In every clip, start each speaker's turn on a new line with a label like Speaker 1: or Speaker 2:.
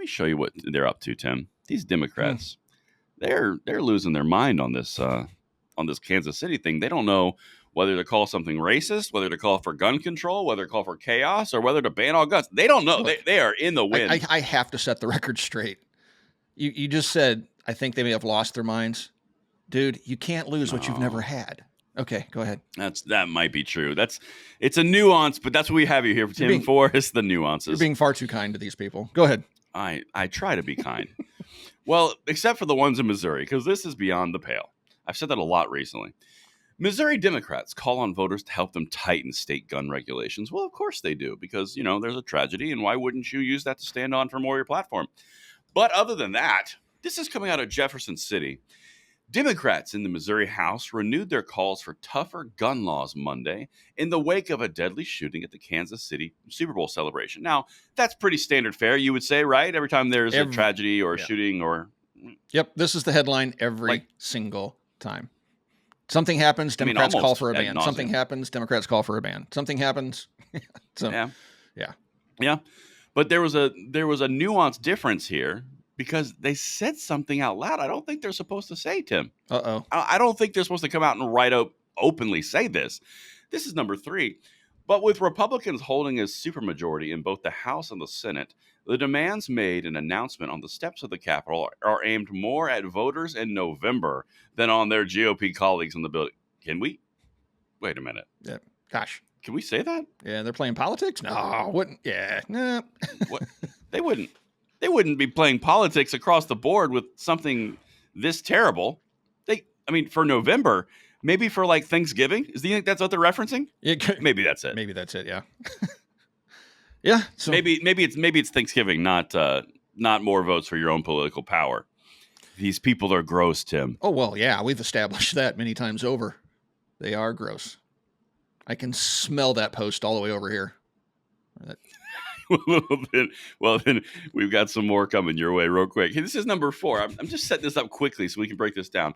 Speaker 1: me show you what they're up to, Tim. These Democrats, they're losing their mind on this Kansas City thing. They don't know whether to call something racist, whether to call for gun control, whether to call for chaos, or whether to ban all guns. They don't know. Look, they are in the wind.
Speaker 2: I have to set the record straight. You just said, I think they may have lost their minds. Dude, you can't lose what you've never had. Okay, go ahead.
Speaker 1: That might be true. It's a nuance, but that's what we have you here, Tim, for is the nuances.
Speaker 2: You're being far too kind to these people. Go ahead.
Speaker 1: I try to be kind. Well, except for the ones in Missouri, because this is beyond the pale. I've said that a lot recently. Missouri Democrats call on voters to help them tighten state gun regulations. Well, of course they do, because, there's a tragedy, and why wouldn't you use that to stand on for more of your platform? But other than that, this is coming out of Jefferson City. Democrats in the Missouri House renewed their calls for tougher gun laws Monday in the wake of a deadly shooting at the Kansas City Super Bowl celebration. Now, that's pretty standard fare, you would say, right? Every time there's a tragedy or a shooting or...
Speaker 2: Yep, this is the headline every single time. Something happens, Democrats call for a ban. Something happens, Democrats call for a ban. Something happens.
Speaker 1: Yeah. But there was a nuanced difference here because they said something out loud I don't think they're supposed to say, Tim.
Speaker 2: Uh-oh.
Speaker 1: I don't think they're supposed to come out and openly say this. This is number 3. But with Republicans holding a supermajority in both the House and the Senate, the demands made an announcement on the steps of the Capitol are aimed more at voters in November than on their GOP colleagues in the building. Can we? Wait a minute.
Speaker 2: Yeah. Gosh.
Speaker 1: Can we say that?
Speaker 2: Yeah, they're playing politics? No, wouldn't. Yeah. Nah.
Speaker 1: What? They wouldn't be playing politics across the board with something this terrible. For November, maybe for like Thanksgiving. Do you think that's what they're referencing? Maybe that's it.
Speaker 2: Maybe that's it. Yeah. Yeah. So
Speaker 1: maybe it's Thanksgiving, not more votes for your own political power. These people are gross, Tim.
Speaker 2: Oh, well, yeah, we've established that many times over. They are gross. I can smell that post all the way over here.
Speaker 1: Well, then we've got some more coming your way real quick. Hey, this is number 4. I'm just setting this up quickly so we can break this down.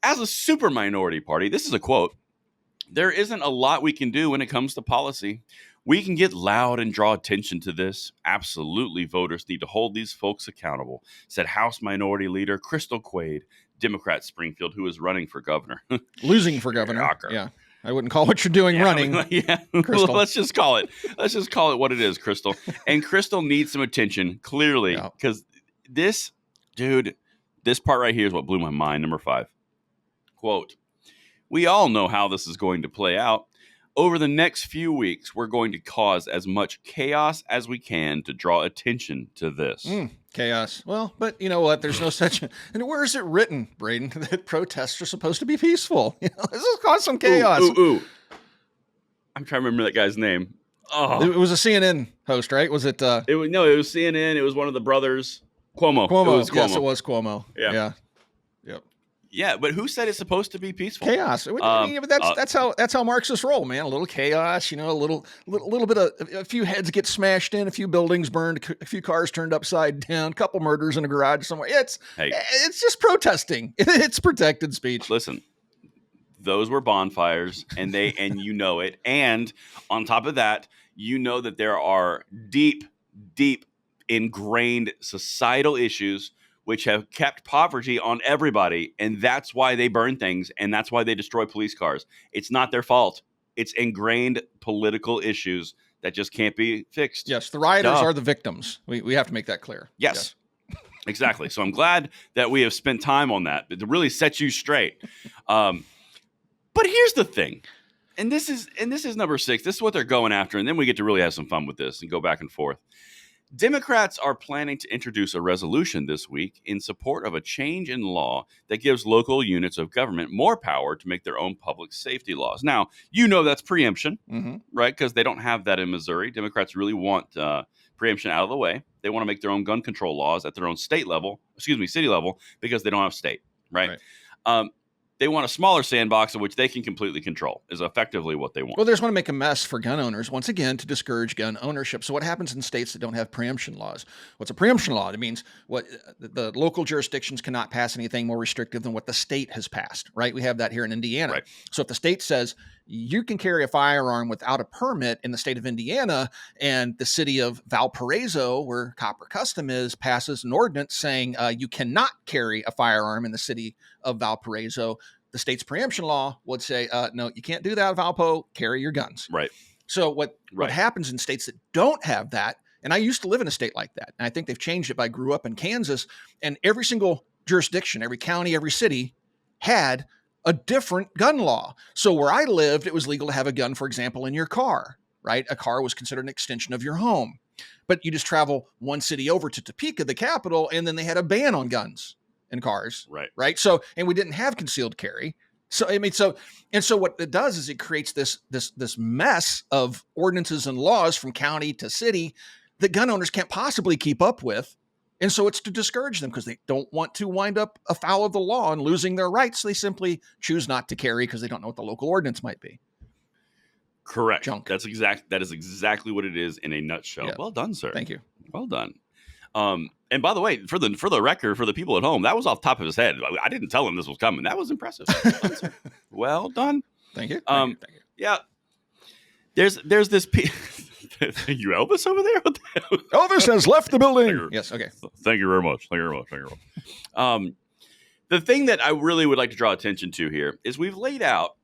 Speaker 1: As a super minority party, this is a quote, "There isn't a lot we can do when it comes to policy. We can get loud and draw attention to this. Absolutely, voters need to hold these folks accountable," said House Minority Leader Crystal Quaid, Democrat Springfield, who is running for governor.
Speaker 2: Losing for governor. Yeah. I wouldn't call what you're doing running.
Speaker 1: Well, let's just call it what it is, Crystal. And Crystal needs some attention, clearly, because this part right here is what blew my mind. Number 5. Quote, "We all know how this is going to play out. Over the next few weeks, we're going to cause as much chaos as we can to draw attention to this."
Speaker 2: Chaos. Well, but you know what? There's no such. And where is it written, Braden, that protests are supposed to be peaceful? This has caused some chaos.
Speaker 1: Ooh. I'm trying to remember that guy's name. Oh,
Speaker 2: it was a CNN host, right? Was it?
Speaker 1: It was CNN. It was one of the brothers. Cuomo.
Speaker 2: It was Cuomo. Yes, it was Cuomo.
Speaker 1: Yeah.
Speaker 2: Yep.
Speaker 1: Yeah, but who said it's supposed to be peaceful?
Speaker 2: Chaos. But that's how Marxists roll, man. A little chaos, a little bit of a few heads get smashed in, a few buildings burned, a few cars turned upside down, a couple murders in a garage somewhere. It's just protesting. It's protected speech.
Speaker 1: Listen, those were bonfires, and you know it. And on top of that, you know that there are deep ingrained societal issues which have kept poverty on everybody, and that's why they burn things, and that's why they destroy police cars. It's not their fault. It's ingrained political issues that just can't be fixed.
Speaker 2: Yes, the rioters are the victims. We have to make that clear.
Speaker 1: Yes. Exactly. So I'm glad that we have spent time on that to really set you straight. But here's the thing, and this is number 6. This is what they're going after, and then we get to really have some fun with this and go back and forth. Democrats are planning to introduce a resolution this week in support of a change in law that gives local units of government more power to make their own public safety laws. Now, that's preemption, right? Because they don't have that in Missouri. Democrats really want preemption out of the way. They want to make their own gun control laws at their own city level, because they don't have state, right? They want a smaller sandbox in which they can completely control, is effectively what they want.
Speaker 2: Well, they just want to make a mess for gun owners, once again, to discourage gun ownership. So what happens in states that don't have preemption laws? What's a preemption law? It means what the local jurisdictions cannot pass anything more restrictive than what the state has passed, right? We have that here in Indiana.
Speaker 1: Right.
Speaker 2: So if the state says you can carry a firearm without a permit in the state of Indiana, and the city of Valparaiso, where Copper Custom is, passes an ordinance saying you cannot carry a firearm in the city of Valparaiso. The state's preemption law would say, no, you can't do that, Valpo, carry your guns.
Speaker 1: Right.
Speaker 2: So what happens in states that don't have that, and I used to live in a state like that, and I think they've changed it, but I grew up in Kansas, and every single jurisdiction, every county, every city had a different gun law. So where I lived, it was legal to have a gun, for example, in your car, right? A car was considered an extension of your home. But you just travel one city over to Topeka, the capital, and then they had a ban on guns in cars. Right. So, and we didn't have concealed carry. So, I mean, so what it does is it creates this mess of ordinances and laws from county to city that gun owners can't possibly keep up with. And so it's to discourage them because they don't want to wind up afoul of the law and losing their rights. They simply choose not to carry because they don't know what the local ordinance might be.
Speaker 1: Correct.
Speaker 2: Junk.
Speaker 1: That is exactly what it is in a nutshell. Yeah. Well done, sir.
Speaker 2: Thank you.
Speaker 1: Well done. And by the way, for the record, for the people at home, that was off the top of his head. I didn't tell him this was coming. That was impressive. Well done.
Speaker 2: Thank you.
Speaker 1: Thank you. Yeah. There's this you Elvis over there?
Speaker 2: Elvis has left the building. Yes. Okay.
Speaker 1: Thank you very much. The thing that I really would like to draw attention to here is we've laid out,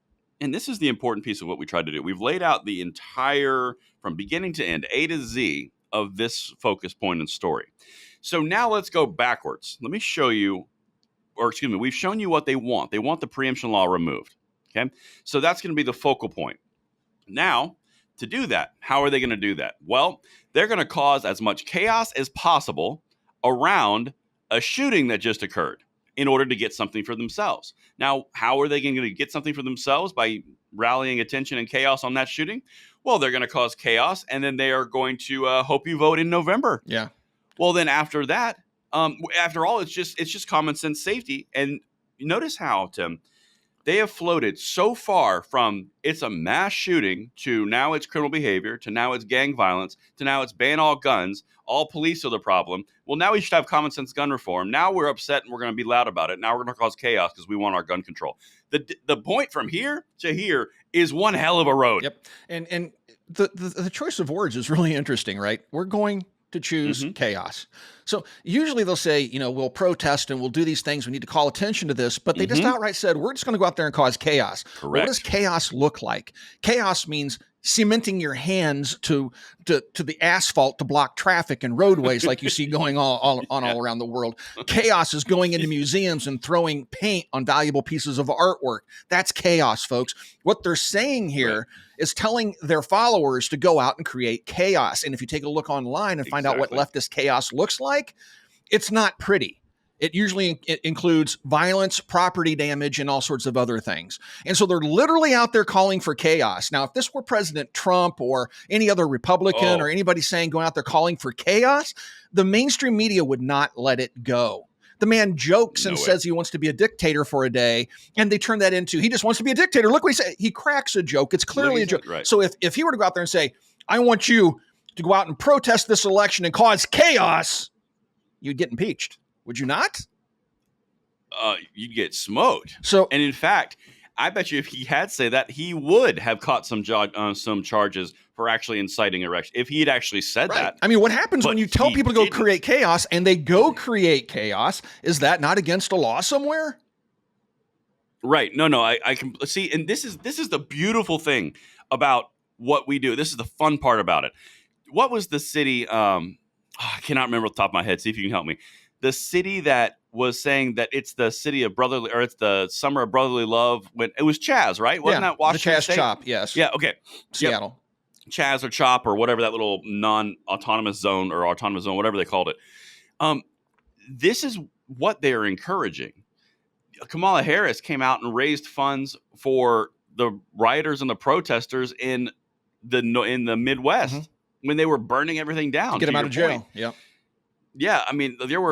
Speaker 1: and this is the important piece of what we tried to do. We've laid out the entire, from beginning to end, A to Z of this focus point and story. So now let's go backwards. Let me show you, we've shown you what they want. They want the preemption law removed. Okay. So that's going to be the focal point. Now, to do that, how are they going to do that? Well, they're going to cause as much chaos as possible around a shooting that just occurred in order to get something for themselves. Now, how are they going to get something for themselves by rallying attention and chaos on that shooting? Well, they're going to cause chaos, and then they are going to hope you vote in November.
Speaker 2: Yeah.
Speaker 1: Well, then after that, after all, it's just common sense safety. And notice how, Tim, they have floated so far from it's a mass shooting to now it's criminal behavior to now it's gang violence to now it's ban all guns. All police are the problem. Well, now we should have common sense gun reform. Now we're upset and we're going to be loud about it. Now we're going to cause chaos because we want our gun control. The point from here to here is one hell of a road.
Speaker 2: Yep. And the choice of words is really interesting, right? We're going to choose chaos. So usually they'll say, we'll protest and we'll do these things. We need to call attention to this, but they just outright said, we're just going to go out there and cause chaos.
Speaker 1: Correct.
Speaker 2: Well, what does chaos look like? Chaos means cementing your hands to the asphalt to block traffic and roadways like you see going all around the world. Chaos is going into museums and throwing paint on valuable pieces of artwork. That's chaos, folks. What they're saying here is telling their followers to go out and create chaos. And if you take a look online and find out what leftist chaos looks like, it's not pretty. It usually includes violence, property damage, and all sorts of other things. And so they're literally out there calling for chaos. Now, if this were President Trump or any other Republican or anybody saying going out there calling for chaos, the mainstream media would not let it go. The man jokes and says he wants to be a dictator for a day, and they turn that into he just wants to be a dictator. Look what he said. He cracks a joke. It's clearly a joke.
Speaker 1: Right.
Speaker 2: So if he were to go out there and say, I want you to go out and protest this election and cause chaos, you'd get impeached. Would you not?
Speaker 1: You'd get smoked.
Speaker 2: So,
Speaker 1: and in fact, I bet you if he had said that, he would have caught some charges for actually inciting insurrection. If he had actually said that.
Speaker 2: I mean, what happens when you tell people to go create chaos and they go create chaos? Is that not against a law somewhere?
Speaker 1: Right. No. I can see, and this is the beautiful thing about what we do. This is the fun part about it. What was the city? I cannot remember off the top of my head. See if you can help me. The city that was saying that it's the city of brotherly, or it's the summer of brotherly love. When it was Chaz, right? Wasn't that Washington
Speaker 2: the Chaz
Speaker 1: State?
Speaker 2: Chop? Yes.
Speaker 1: Yeah. Okay.
Speaker 2: Seattle.
Speaker 1: Yep. Chaz or Chop or whatever that little non-autonomous zone or autonomous zone, whatever they called it. This is what they're encouraging. Kamala Harris came out and raised funds for the rioters and the protesters in the Midwest when they were burning everything down
Speaker 2: to get them out of jail. Yeah.
Speaker 1: Yeah, I mean, there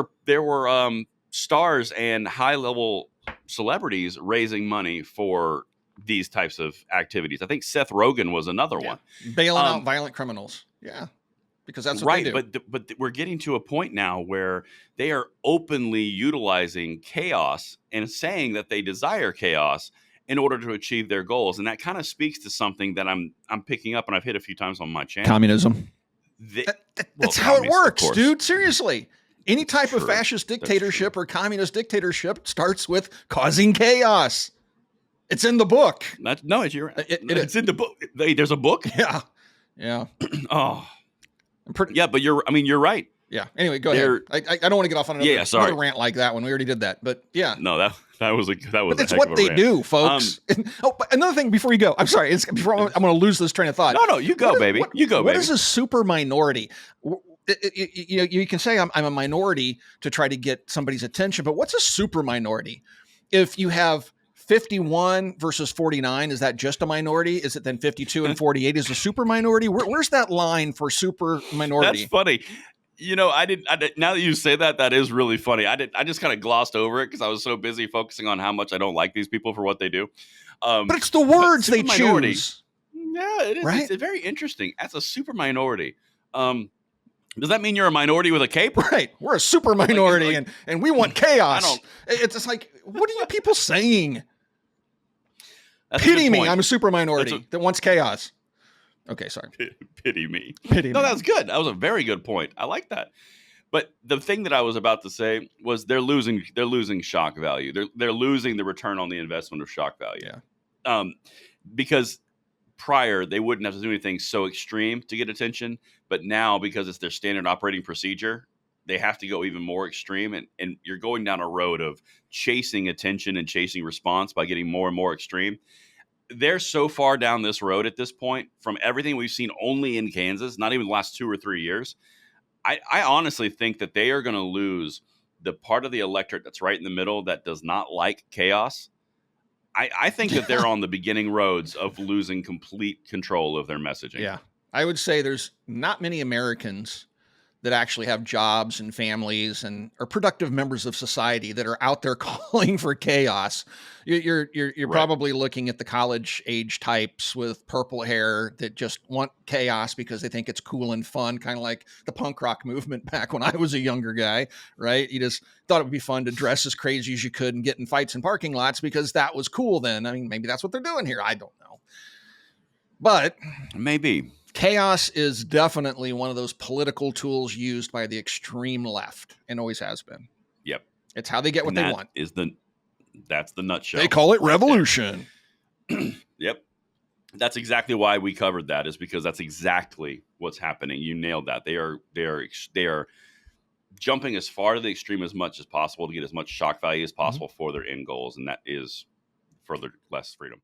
Speaker 1: were stars and high-level celebrities raising money for these types of activities. I think Seth Rogen was another one.
Speaker 2: Bailing out violent criminals. Yeah, because that's what they do.
Speaker 1: But we're getting to a point now where they are openly utilizing chaos and saying that they desire chaos in order to achieve their goals. And that kind of speaks to something that I'm picking up, and I've hit a few times on my channel.
Speaker 2: Communism. That's how it works, dude. Seriously. Any type of fascist dictatorship or communist dictatorship starts with causing chaos. It's in the book.
Speaker 1: It's in the book. There's a book?
Speaker 2: Yeah.
Speaker 1: Oh. Yeah, but you're right.
Speaker 2: Yeah. Anyway, go ahead. I don't want to get off on another rant like that one. We already did that. But yeah.
Speaker 1: No, that was
Speaker 2: But it's what they do, folks. But another thing before you go, I'm sorry. Before I'm going to lose this train of thought.
Speaker 1: No, you go, baby.
Speaker 2: What is a super minority? You can say I'm a minority to try to get somebody's attention, but what's a super minority? If you have 51 versus 49, is that just a minority? Is it then 52 and 48 is a super minority? Where's that line for super minority?
Speaker 1: That's funny. I didn't. Now that you say that, that is really funny. I just kind of glossed over it because I was so busy focusing on how much I don't like these people for what they do.
Speaker 2: But it's the words they choose.
Speaker 1: Yeah, it is.
Speaker 2: Right?
Speaker 1: It's very interesting. As a super minority, does that mean you're a minority with a cape?
Speaker 2: Right. We're a super minority, and we want chaos. It's just like, what are you people saying? Pity me. I'm a super minority that wants chaos. Okay, sorry.
Speaker 1: Pity me.
Speaker 2: Pity me.
Speaker 1: No, that's good. That was a very good point. I like that. But the thing that I was about to say was they're losing shock value. They're losing the return on the investment of shock value.
Speaker 2: Yeah.
Speaker 1: Because prior they wouldn't have to do anything so extreme to get attention, but now because it's their standard operating procedure, they have to go even more extreme, and you're going down a road of chasing attention and chasing response by getting more and more extreme. They're so far down this road at this point from everything we've seen only in Kansas, not even the last 2 or 3 years. I honestly think that they are going to lose the part of the electorate that's right in the middle that does not like chaos. I think that they're on the beginning roads of losing complete control of their messaging.
Speaker 2: Yeah. I would say there's not many Americans that actually have jobs and families and are productive members of society that are out there calling for chaos. You're right. Probably looking at the college age types with purple hair that just want chaos because they think it's cool and fun, kind of like the punk rock movement back when I was a younger guy, right? You just thought it would be fun to dress as crazy as you could and get in fights in parking lots because that was cool then. I mean, maybe that's what they're doing here. I don't know. But
Speaker 1: maybe.
Speaker 2: Chaos is definitely one of those political tools used by the extreme left and always has been.
Speaker 1: Yep.
Speaker 2: It's how they get what they want.
Speaker 1: That's the nutshell.
Speaker 2: They call it revolution.
Speaker 1: Yep. That's exactly why we covered that, is because that's exactly what's happening. You nailed that. They are jumping as far to the extreme as much as possible to get as much shock value as possible for their end goals. And that is further less freedom.